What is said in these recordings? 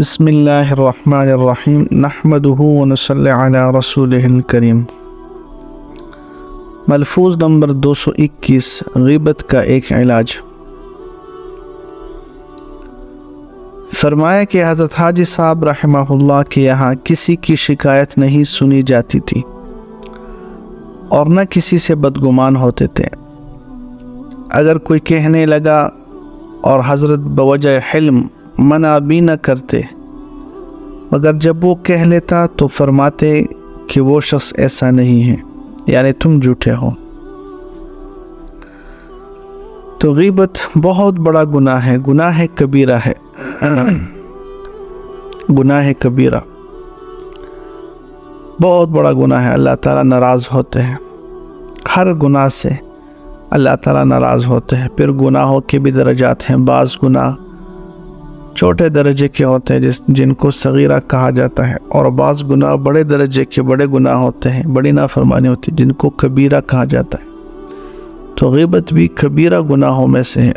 بسم اللہ الرحمن الرحیم نحمدہ ونصلی علی رسولہ الکریم۔ ملفوظ نمبر 221 غیبت کا ایک علاج۔ فرمایا کہ حضرت حاجی صاحب رحمہ اللہ کے یہاں کسی کی شکایت نہیں سنی جاتی تھی اور نہ کسی سے بدگمان ہوتے تھے۔ اگر کوئی کہنے لگا اور حضرت بوجہ حلم منع بھی نہ کرتے، مگر جب وہ کہہ لیتا تو فرماتے کہ وہ شخص ایسا نہیں ہے، یعنی تم جھوٹے ہو۔ تو غیبت بہت بڑا گناہ ہے، گناہ کبیرہ ہے، گناہ کبیرہ بہت بڑا گناہ ہے۔ اللہ تعالیٰ ناراض ہوتے ہیں، ہر گناہ سے اللہ تعالیٰ ناراض ہوتے ہیں۔ پھر گناہوں کے بھی درجات ہیں، بعض گناہ چھوٹے درجے کے ہوتے ہیں جن کو صغیرہ کہا جاتا ہے، اور بعض گناہ بڑے درجے کے بڑے گناہ ہوتے ہیں، بڑی نافرمانی ہوتی ہے جن کو کبیرہ کہا جاتا ہے۔ تو غیبت بھی کبیرہ گناہوں میں سے ہے،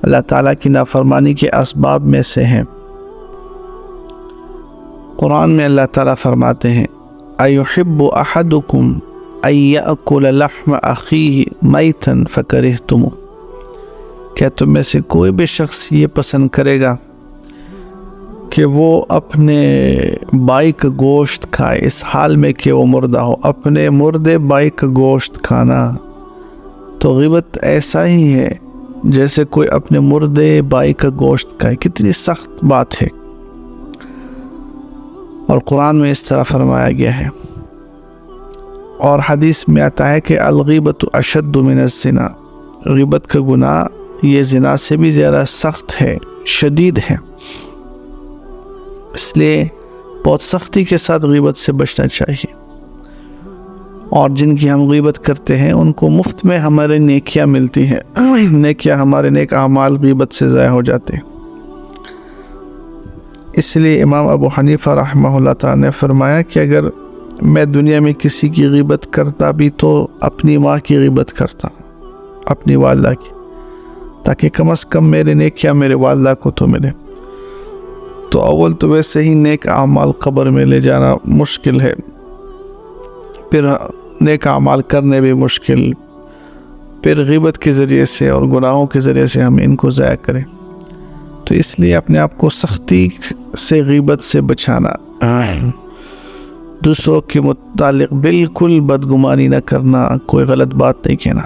اللہ تعالیٰ کی نافرمانی کے اسباب میں سے ہے۔ قرآن میں اللہ تعالیٰ فرماتے ہیں اَيُحِبُّ أَحَدُكُمْ أَن يَأْكُلَ لَحْمَ أَخِيهِ مَيْتًا فَكَرِهْتُمُوهُ، کیا تم میں سے کوئی بھی شخص یہ پسند کرے گا کہ وہ اپنے بھائی کا گوشت کھائے اس حال میں کہ وہ مردہ ہو؟ اپنے مردے بھائی کا گوشت کھانا تو غیبت ایسا ہی ہے جیسے کوئی اپنے مردے بھائی کا گوشت کھائے۔ کتنی سخت بات ہے، اور قرآن میں اس طرح فرمایا گیا ہے، اور حدیث میں آتا ہے کہ الغیبت اشد من الزنا، غیبت کا گناہ یہ زنا سے بھی زیادہ سخت ہے، شدید ہے۔ اس لیے بہت سختی کے ساتھ غیبت سے بچنا چاہیے، اور جن کی ہم غیبت کرتے ہیں ان کو مفت میں ہمارے نیکیاں ملتی ہیں، نیکیاں ہمارے نیک اعمال غیبت سے ضائع ہو جاتے ہیں۔ اس لیے امام ابو حنیفہ رحمہ اللہ تعالیٰ نے فرمایا کہ اگر میں دنیا میں کسی کی غیبت کرتا بھی تو اپنی ماں کی غیبت کرتا، اپنی والدہ کی، تاکہ کم از کم میرے نیکیاں میرے والدہ کو تو ملے۔ تو اول تو ویسے ہی نیک اعمال قبر میں لے جانا مشکل ہے، پھر نیک اعمال کرنے بھی مشکل، پھر غیبت کے ذریعے سے اور گناہوں کے ذریعے سے ہم ان کو ضائع کریں۔ تو اس لیے اپنے آپ کو سختی سے غیبت سے بچانا، دوسروں کے متعلق بالکل بدگمانی نہ کرنا، کوئی غلط بات نہیں کہنا۔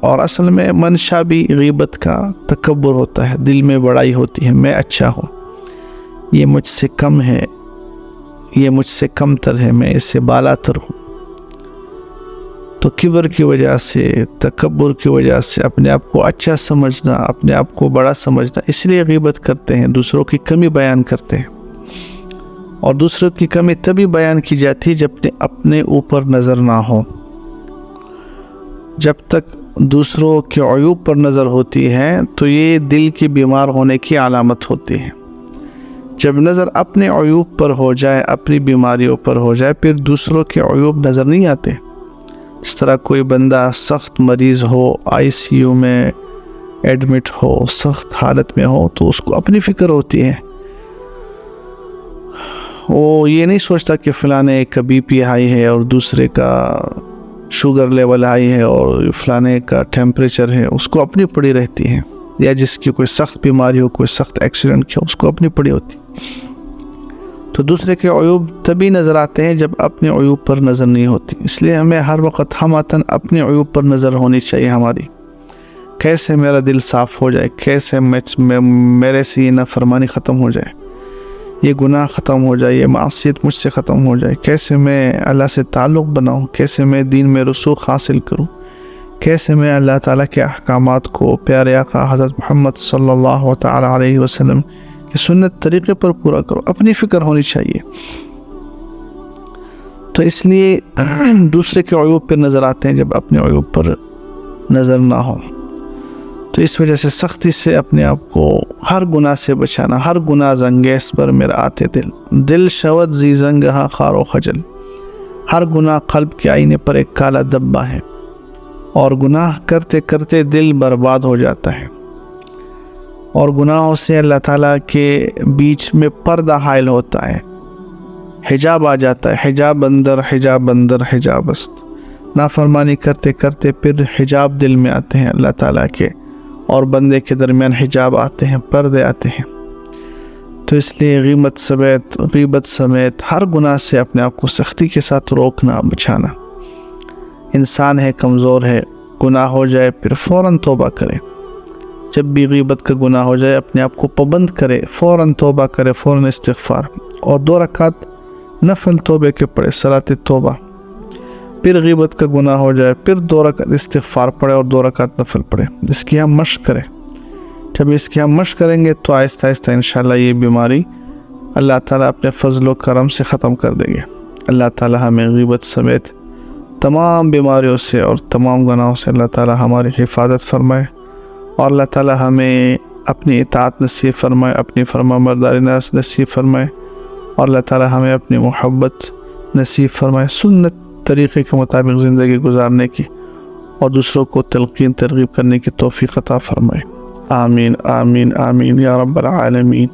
اور اصل میں منشا بھی غیبت کا تکبر ہوتا ہے، دل میں بڑائی ہوتی ہے، میں اچھا ہوں، یہ مجھ سے کم ہے، یہ مجھ سے کم تر ہے، میں اس سے بالا تر ہوں۔ تو کبر کی وجہ سے، تکبر کی وجہ سے اپنے آپ کو اچھا سمجھنا، اپنے آپ کو بڑا سمجھنا، اس لیے غیبت کرتے ہیں، دوسروں کی کمی بیان کرتے ہیں۔ اور دوسروں کی کمی تبھی بیان کی جاتی ہے جب اپنے اوپر نظر نہ ہو۔ جب تک دوسروں کے عیوب پر نظر ہوتی ہے تو یہ دل کی بیمار ہونے کی علامت ہوتی ہے۔ جب نظر اپنے عیوب پر ہو جائے، اپنی بیماریوں پر ہو جائے، پھر دوسروں کے عیوب نظر نہیں آتے۔ اس طرح کوئی بندہ سخت مریض ہو، آئی سی یو میں ایڈمٹ ہو، سخت حالت میں ہو، تو اس کو اپنی فکر ہوتی ہے، وہ یہ نہیں سوچتا کہ فلانے کا بی پی ہائی ہے اور دوسرے کا شوگر لیول ہائی ہے اور فلانے کا ٹیمپریچر ہے، اس کو اپنی پڑی رہتی ہے، یا جس کی کوئی سخت بیماری ہو، کوئی سخت ایکسیڈنٹ کیا، اس کو اپنی پڑی ہوتی۔ تو دوسرے کے عیوب تبھی نظر آتے ہیں جب اپنے عیوب پر نظر نہیں ہوتی۔ اس لیے ہمیں ہر وقت ہماتن اپنے عیوب پر نظر ہونی چاہیے ہماری، کیسے میرا دل صاف ہو جائے، کیسے میرے سے یہ نافرمانی ختم ہو جائے، یہ گناہ ختم ہو جائے، یہ معصیت مجھ سے ختم ہو جائے، کیسے میں اللہ سے تعلق بناؤں، کیسے میں دین میں رسوخ حاصل کروں، کیسے میں اللہ تعالیٰ کے احکامات کو پیارے آقا حضرت محمد صلی اللہ تعالیٰ علیہ وسلم کی سنت طریقے پر پورا کروں، اپنی فکر ہونی چاہیے۔ تو اس لیے دوسرے کے عیوب پر نظر آتے ہیں جب اپنے عیوب پر نظر نہ ہو۔ تو اس وجہ سے سختی سے اپنے آپ کو ہر گناہ سے بچانا، ہر گناہ زنگیس پر میرا آتے دل شود زی زنگہا خار و خجل، ہر گناہ قلب کے آئینے پر ایک کالا دبا ہے، اور گناہ کرتے کرتے دل برباد ہو جاتا ہے۔ اور گناہوں سے اللہ تعالیٰ کے بیچ میں پردہ حائل ہوتا ہے، حجاب آ جاتا ہے، حجاب اندر حجاب است، نافرمانی کرتے کرتے پھر حجاب دل میں آتے ہیں اللہ تعالیٰ کے، اور بندے کے درمیان حجاب آتے ہیں، پردے آتے ہیں۔ تو اس لیے غیبت سمیت ہر گناہ سے اپنے آپ کو سختی کے ساتھ روکنا، بچانا۔ انسان ہے، کمزور ہے، گناہ ہو جائے پھر فوراً توبہ کرے۔ جب بھی غیبت کا گناہ ہو جائے اپنے آپ کو پابند کرے، فوراً توبہ کرے، فوراً استغفار، اور 2 رکعت نفل توبے کے پڑھے، صلاۃ توبہ۔ پھر غیبت کا گناہ ہو جائے پھر 2 رکعت استغفار پڑھے اور 2 رکعت نفل پڑھے۔ اس کی ہم مشق کریں۔ جب اس کی ہم مشق کریں گے تو آہستہ آہستہ انشاءاللہ یہ بیماری اللہ تعالیٰ اپنے فضل و کرم سے ختم کر دیں گے۔ اللہ تعالیٰ ہمیں غیبت سمیت تمام بیماریوں سے اور تمام گناہوں سے اللہ تعالیٰ ہماری حفاظت فرمائے، اور اللہ تعالیٰ ہمیں اپنی اطاعت نصیب فرمائے، اپنی فرما برداری نصیب فرمائے، اور اللہ تعالیٰ ہمیں اپنی محبت نصیب فرمائے، سنت طریقے کے مطابق زندگی گزارنے کی اور دوسروں کو تلقین ترغیب کرنے کی توفیق عطا فرمائے۔ آمین آمین آمین یا رب العالمین۔